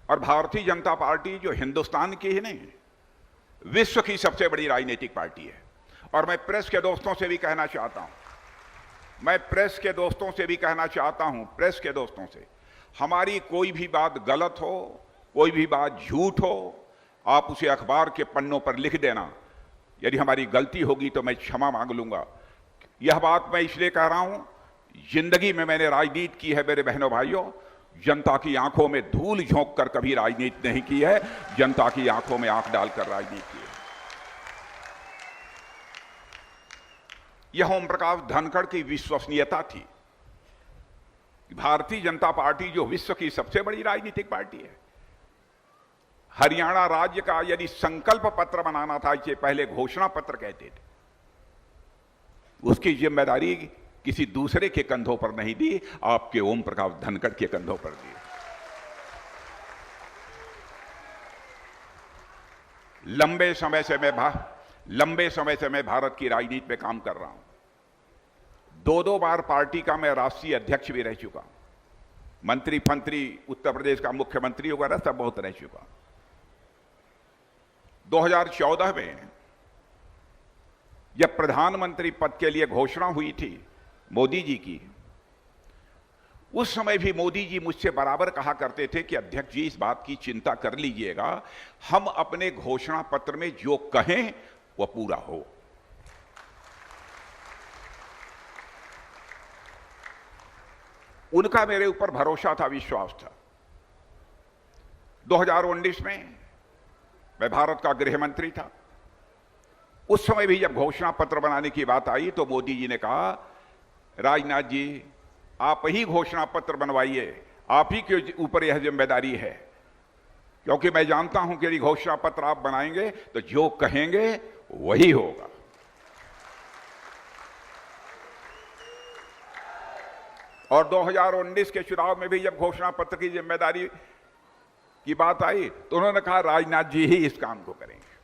और भारतीय जनता पार्टी जो हिंदुस्तान की ही नहीं, विश्व की सबसे बड़ी राजनीतिक पार्टी है। और मैं प्रेस के दोस्तों से भी कहना चाहता हूं, प्रेस के दोस्तों से, हमारी कोई भी बात गलत हो, कोई भी बात झूठ हो, आप उसे अखबार के पन्नों पर लिख देना। यदि हमारी गलती होगी तो मैं क्षमा मांग लूंगा। यह बात मैं इसलिए कह रहा हूं, जिंदगी में मैंने राजनीति की है मेरे बहनों भाइयों, जनता की आंखों में धूल झोंक कर कभी राजनीति नहीं की है, जनता की आंखों में आंख डालकर राजनीति की है। यह ओम प्रकाश धनखड़ की विश्वसनीयता थी। भारतीय जनता पार्टी जो विश्व की सबसे बड़ी राजनीतिक पार्टी है, हरियाणा राज्य का यदि संकल्प पत्र बनाना था, इसे पहले घोषणा पत्र कहते थे, उसकी जिम्मेदारी किसी दूसरे के कंधों पर नहीं दी, आपके ओम प्रकाश धनखड़ के कंधों पर दी। लंबे समय से मैं भारत की राजनीति में काम कर रहा हूं। दो बार पार्टी का मैं राष्ट्रीय अध्यक्ष भी रह चुका हूं, मंत्री, उत्तर प्रदेश का मुख्यमंत्री वगैरह सब बहुत रह चुका। 2014 में जब प्रधानमंत्री पद के लिए घोषणा हुई थी मोदी जी की, उस समय भी मोदी जी मुझसे बराबर कहा करते थे कि अध्यक्ष जी इस बात की चिंता कर लीजिएगा, हम अपने घोषणा पत्र में जो कहें वह पूरा हो। उनका मेरे ऊपर भरोसा था, विश्वास था। 2019 में मैं भारत का गृह मंत्री था। उस समय भी जब घोषणा पत्र बनाने की बात आई तो मोदी जी ने कहा, राजनाथ जी आप ही घोषणा पत्र बनवाइए, आप ही के ऊपर यह जिम्मेदारी है, क्योंकि मैं जानता हूं कि यदि घोषणा पत्र आप बनाएंगे तो जो कहेंगे वही होगा। और 2019 के चुनाव में भी जब घोषणा पत्र की जिम्मेदारी की बात आई तो उन्होंने कहा राजनाथ जी ही इस काम को करेंगे।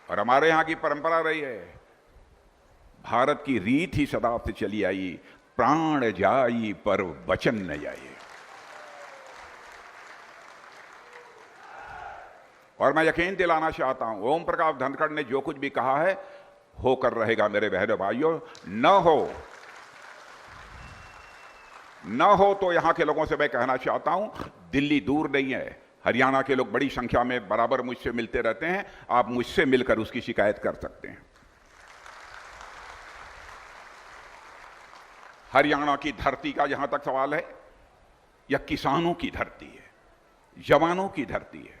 और हमारे यहां की परंपरा रही है, भारत की रीत ही सदा से चली आई, प्राण जाई पर वचन न जाए। और मैं यकीन दिलाना चाहता हूं, ओम प्रकाश धनखड़ ने जो कुछ भी कहा है होकर रहेगा मेरे बहनों भाइयों। न हो तो यहां के लोगों से मैं कहना चाहता हूं, दिल्ली दूर नहीं है, हरियाणा के लोग बड़ी संख्या में बराबर मुझसे मिलते रहते हैं, आप मुझसे मिलकर उसकी शिकायत कर सकते हैं। हरियाणा की धरती का जहां तक सवाल है, यह किसानों की धरती है, जवानों की धरती है।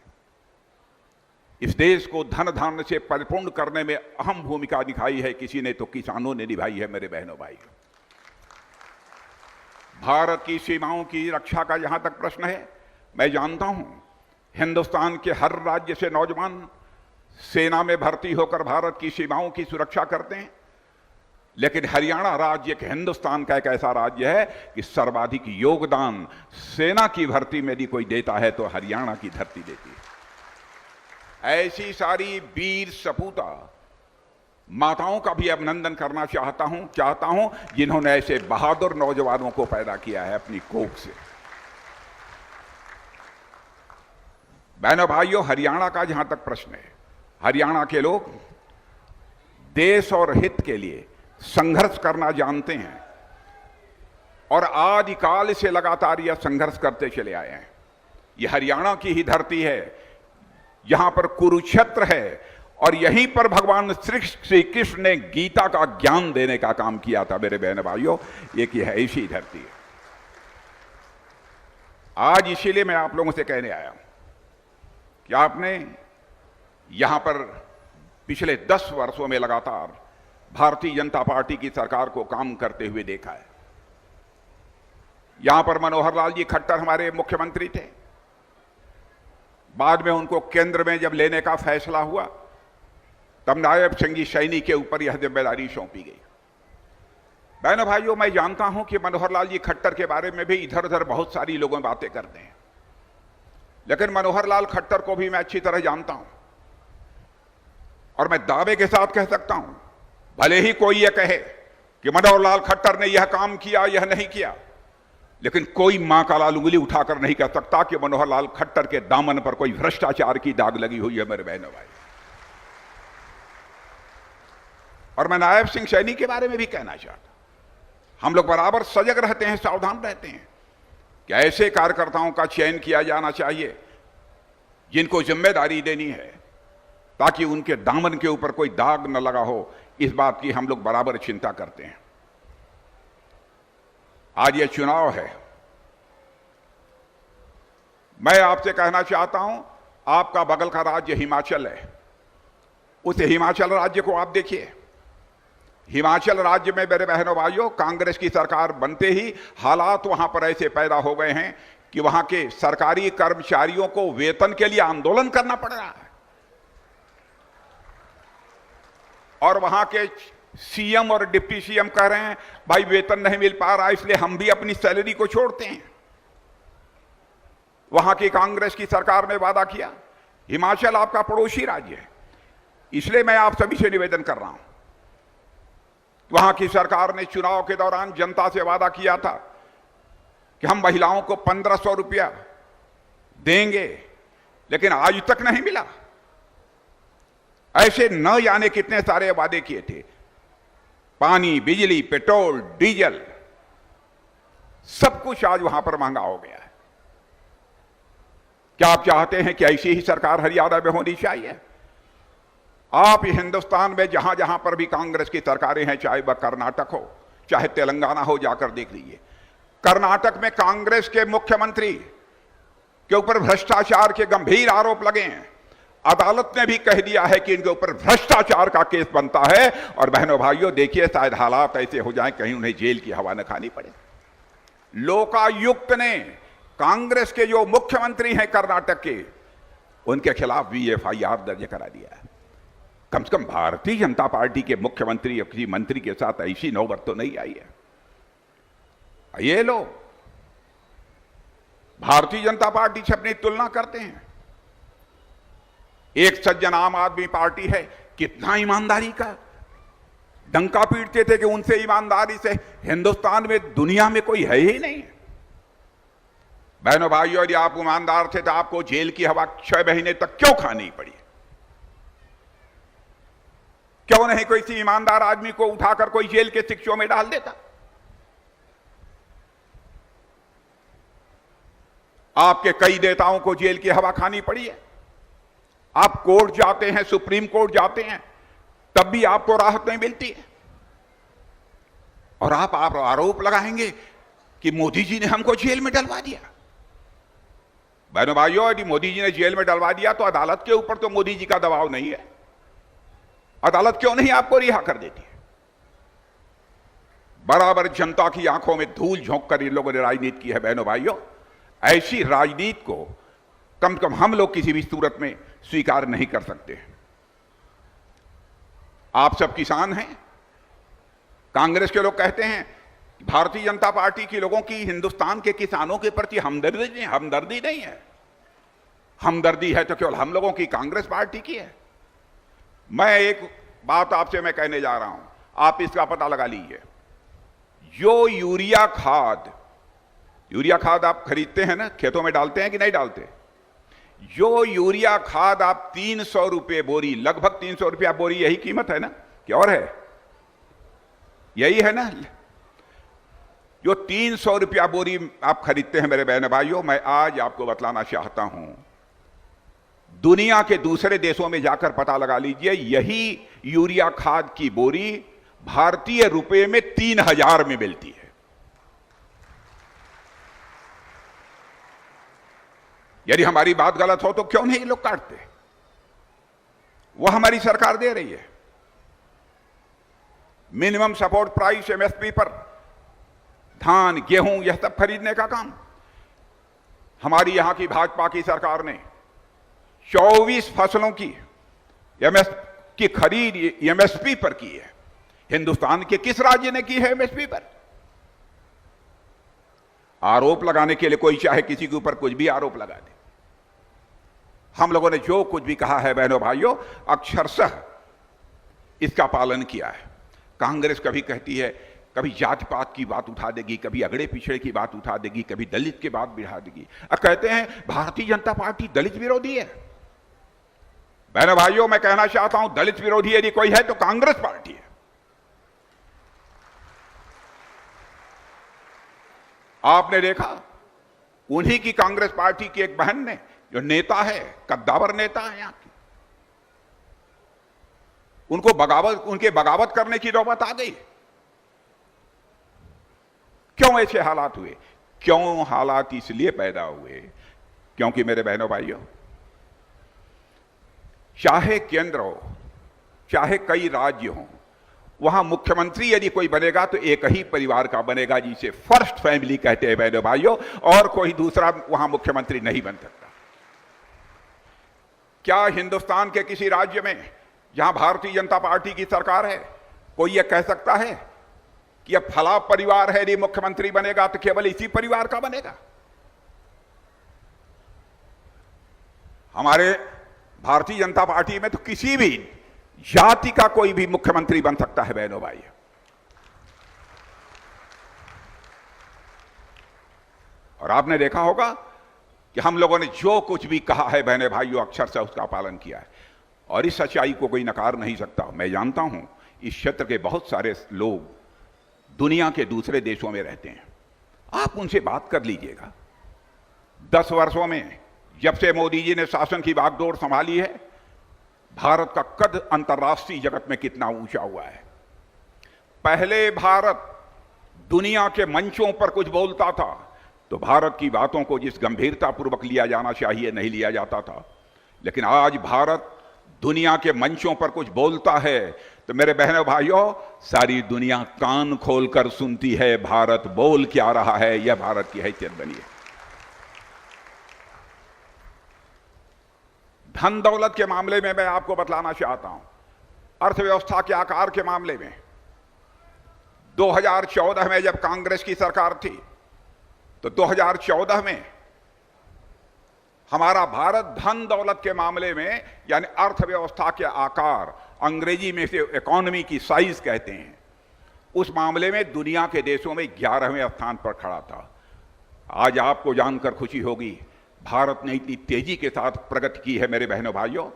इस देश को धन धान्य से परिपूर्ण करने में अहम भूमिका निभाई है किसी ने तो किसानों ने निभाई है मेरे बहनों भाई। भारत की सीमाओं की रक्षा का जहां तक प्रश्न है, मैं जानता हूं हिंदुस्तान के हर राज्य से नौजवान सेना में भर्ती होकर भारत की सीमाओं की सुरक्षा करते हैं, लेकिन हरियाणा राज्य एक हिंदुस्तान का एक ऐसा राज्य है कि सर्वाधिक योगदान सेना की भर्ती में यदि कोई देता है तो हरियाणा की धरती देती है। ऐसी सारी वीर सपूता माताओं का भी अभिनंदन करना चाहता हूं जिन्होंने ऐसे बहादुर नौजवानों को पैदा किया है अपनी कोख से। बहनों भाइयों, हरियाणा का जहां तक प्रश्न है, हरियाणा के लोग देश और हित के लिए संघर्ष करना जानते हैं और आदिकाल से लगातार यह संघर्ष करते चले आए हैं। यह हरियाणा की ही धरती है, यहां पर कुरुक्षेत्र है और यहीं पर भगवान श्री कृष्ण ने गीता का ज्ञान देने का काम किया था मेरे बहन भाइयों। एक यह ऐसी धरती है। आज इसीलिए मैं आप लोगों से कहने आया हूं कि आपने यहां पर पिछले 10 वर्षों में लगातार भारतीय जनता पार्टी की सरकार को काम करते हुए देखा है। यहां पर मनोहर लाल जी खट्टर हमारे मुख्यमंत्री थे, बाद में उनको केंद्र में जब लेने का फैसला हुआ तब नायब सिंह जी सैनी के ऊपर यह जिम्मेदारी सौंपी गई। बहनों भाइयों, मैं जानता हूं कि मनोहर लाल जी खट्टर के बारे में भी इधर उधर बहुत सारी लोगों बातें करते हैं, लेकिन मनोहर लाल खट्टर को भी मैं अच्छी तरह जानता हूं और मैं दावे के साथ कह सकता हूं, भले ही कोई यह कहे कि मनोहर लाल खट्टर ने यह काम किया, यह नहीं किया, लेकिन कोई मां का लाल उंगली उठाकर नहीं कह सकता कि मनोहर लाल खट्टर के दामन पर कोई भ्रष्टाचार की दाग लगी हुई है मेरे बहनों भाई। और मैं नायब सिंह सैनी के बारे में भी कहना चाहता, हम लोग बराबर सजग रहते हैं, सावधान रहते हैं कि ऐसे कार्यकर्ताओं का चयन किया जाना चाहिए जिनको जिम्मेदारी देनी है, ताकि उनके दामन के ऊपर कोई दाग न लगा हो। इस बात की हम लोग बराबर चिंता करते हैं। आज ये चुनाव है, मैं आपसे कहना चाहता हूं, आपका बगल का राज्य हिमाचल है, उस हिमाचल राज्य को आप देखिए। हिमाचल राज्य में मेरे बहनों भाइयों, कांग्रेस की सरकार बनते ही हालात वहां पर ऐसे पैदा हो गए हैं कि वहां के सरकारी कर्मचारियों को वेतन के लिए आंदोलन करना पड़ रहा है, और वहां के सीएम और डिप्टी सीएम कह रहे हैं भाई वेतन नहीं मिल पा रहा, इसलिए हम भी अपनी सैलरी को छोड़ते हैं। वहां की कांग्रेस की सरकार ने वादा किया, हिमाचल आपका पड़ोसी राज्य है, इसलिए मैं आप सभी से निवेदन कर रहा हूं, वहां की सरकार ने चुनाव के दौरान जनता से वादा किया था कि हम महिलाओं को 1500 रुपया देंगे, लेकिन आज तक नहीं मिला। ऐसे न जाने कितने सारे वादे किए थे, पानी, बिजली, पेट्रोल, डीजल, सब कुछ आज वहां पर महंगा हो गया है। क्या आप चाहते हैं कि ऐसी ही सरकार हरियाणा में होनी चाहिए? आप हिंदुस्तान में जहां जहां पर भी कांग्रेस की सरकारें हैं, चाहे वह कर्नाटक हो, चाहे तेलंगाना हो, जाकर देख लीजिए। कर्नाटक में कांग्रेस के मुख्यमंत्री के ऊपर भ्रष्टाचार के गंभीर आरोप लगे हैं। अदालत ने भी कह दिया है कि इनके ऊपर भ्रष्टाचार का केस बनता है। और बहनों भाइयों देखिए, शायद हालात ऐसे हो जाएं कहीं उन्हें जेल की हवा न खानी पड़े। लोकायुक्त ने कांग्रेस के जो मुख्यमंत्री हैं कर्नाटक के, उनके खिलाफ भी एफआईआर दर्ज करा दिया है। कम से कम भारतीय जनता पार्टी के मुख्यमंत्री या किसी मंत्री के साथ ऐसी नौबत तो नहीं आई है। ये लोग भारतीय जनता पार्टी से अपनी तुलना करते हैं। एक सज्जन आम आदमी पार्टी है, कितना ईमानदारी का डंका पीटते थे कि उनसे ईमानदारी से हिंदुस्तान में, दुनिया में कोई है ही नहीं। बहनों भाइयों, यदि आप ईमानदार थे तो आपको जेल की हवा 6 महीने तक क्यों खानी पड़ी? क्यों नहीं कोई ईमानदार आदमी को उठाकर कोई जेल के शिक्षों में डाल देता? आपके कई नेताओं को जेल की हवा खानी पड़ी है। आप कोर्ट जाते हैं, सुप्रीम कोर्ट जाते हैं, तब भी आपको राहत नहीं मिलती है। और आप आरोप लगाएंगे कि मोदी जी ने हमको जेल में डलवा दिया। बहनों भाइयों, यदि मोदी जी ने जेल में डलवा दिया तो अदालत के ऊपर तो मोदी जी का दबाव नहीं है। अदालत क्यों नहीं आपको रिहा कर देती है? बराबर जनता की आंखों में धूल झोंक कर इन लोगों ने राजनीति की है। बहनों भाइयों, ऐसी राजनीति को कम से कम हम लोग किसी भी सूरत में स्वीकार नहीं कर सकते। आप सब किसान हैं। कांग्रेस के लोग कहते हैं भारतीय जनता पार्टी के लोगों की हिंदुस्तान के किसानों के प्रति हमदर्दी नहीं है। हमदर्दी है तो केवल हम लोगों की, कांग्रेस पार्टी की है। मैं एक बात आपसे मैं कहने जा रहा हूं, आप इसका पता लगा लीजिए। जो यूरिया खाद आप खरीदते हैं ना, खेतों में डालते हैं कि नहीं डालते? जो यूरिया खाद आप 300 रुपये बोरी, लगभग 300 रुपया बोरी, यही कीमत है ना कि और है? यही है ना। जो 300 रुपया बोरी आप खरीदते हैं मेरे बहन भाइयों, मैं आज आपको बतलाना चाहता हूं, दुनिया के दूसरे देशों में जाकर पता लगा लीजिए, यही यूरिया खाद की बोरी भारतीय रुपए में 3000 में मिलती है। यदि हमारी बात गलत हो तो क्यों नहीं लोग काटते? वह हमारी सरकार दे रही है। मिनिमम सपोर्ट प्राइस एमएसपी पर धान, गेहूं, यह सब खरीदने का काम हमारी यहां की भाजपा की सरकार ने 24 फसलों की खरीद एमएसपी पर की है। हिंदुस्तान के किस राज्य ने की है एमएसपी पर? आरोप लगाने के लिए कोई चाहे किसी के ऊपर कुछ भी आरोप लगा दे। हम लोगों ने जो कुछ भी कहा है बहनों भाइयों, अक्षरशः इसका पालन किया है। कांग्रेस कभी कहती है कभी जाति पात की बात उठा देगी, कभी अगड़े पिछड़े की बात उठा देगी, कभी दलित की बात बिठा देगी। अब कहते हैं भारतीय जनता पार्टी दलित विरोधी है। बहनों भाइयों, मैं कहना चाहता हूं, दलित विरोधी यदि कोई है तो कांग्रेस पार्टी है। आपने देखा उन्हीं की कांग्रेस पार्टी की एक बहन ने, जो नेता है, कद्दावर नेता है यहां की, उनके बगावत करने की नौबत आ गई। क्यों ऐसे हालात हुए? क्यों हालात इसलिए पैदा हुए क्योंकि मेरे बहनों भाइयों, चाहे केंद्र हो, चाहे कई राज्य हो, वहां मुख्यमंत्री यदि कोई बनेगा तो एक ही परिवार का बनेगा, जिसे फर्स्ट फैमिली कहते हैं बहनों भाइयों, और कोई दूसरा वहां मुख्यमंत्री नहीं बन सकता। क्या हिंदुस्तान के किसी राज्य में जहां भारतीय जनता पार्टी की सरकार है, कोई यह कह सकता है कि अब फला परिवार है, यदि मुख्यमंत्री बनेगा तो केवल इसी परिवार का बनेगा? हमारे भारतीय जनता पार्टी में तो किसी भी जाति का कोई भी मुख्यमंत्री बन सकता है बहनों भाई। और आपने देखा होगा कि हम लोगों ने जो कुछ भी कहा है बहने भाइयों, अक्षर से उसका पालन किया है, और इस सच्चाई को कोई नकार नहीं सकता। मैं जानता हूं इस क्षेत्र के बहुत सारे लोग दुनिया के दूसरे देशों में रहते हैं, आप उनसे बात कर लीजिएगा। 10 वर्षों में जब से मोदी जी ने शासन की बागडोर संभाली है, भारत का कद अंतर्राष्ट्रीय जगत में कितना ऊंचा हुआ है। पहले भारत दुनिया के मंचों पर कुछ बोलता था तो भारत की बातों को जिस गंभीरता पूर्वक लिया जाना चाहिए नहीं लिया जाता था, लेकिन आज भारत दुनिया के मंचों पर कुछ बोलता है तो मेरे बहनों भाइयों, सारी दुनिया कान खोलकर सुनती है भारत बोल क्या रहा है। यह भारत की हैसियत बनी है। धन दौलत के मामले में मैं आपको बतलाना चाहता हूं, अर्थव्यवस्था के आकार के मामले में 2014 में जब कांग्रेस की सरकार थी तो 2014 में हमारा भारत धन दौलत के मामले में, यानी अर्थव्यवस्था के आकार, अंग्रेजी में से इकोनॉमी की साइज कहते हैं, उस मामले में दुनिया के देशों में 11वें स्थान पर खड़ा था। आज आपको जानकर खुशी होगी, भारत ने इतनी तेजी के साथ प्रगति की है मेरे बहनों भाइयों।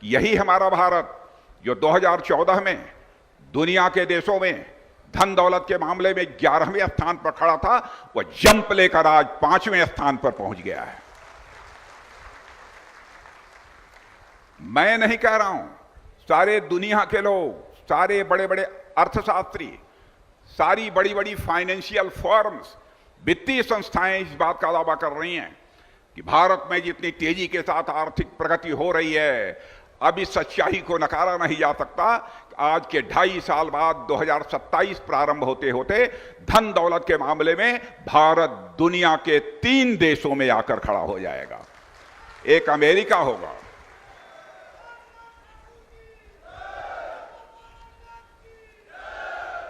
यही हमारा भारत जो 2014 में दुनिया के देशों में धन दौलत के मामले में 11वें स्थान पर खड़ा था, वह जंप लेकर आज 5वें स्थान पर पहुंच गया है। मैं नहीं कह रहा हूं, सारे दुनिया के लोग, सारे बड़े बड़े अर्थशास्त्री, सारी बड़ी बड़ी फाइनेंशियल फर्म्स, वित्तीय संस्थाएं इस बात का दावा कर रही हैं कि भारत में जितनी तेजी के साथ आर्थिक प्रगति हो रही है, अब इस सच्चाई को नकारा नहीं जा सकता। आज के 2.5 साल बाद 2027 प्रारंभ होते होते धन दौलत के मामले में भारत दुनिया के 3 देशों में आकर खड़ा हो जाएगा। एक अमेरिका होगा,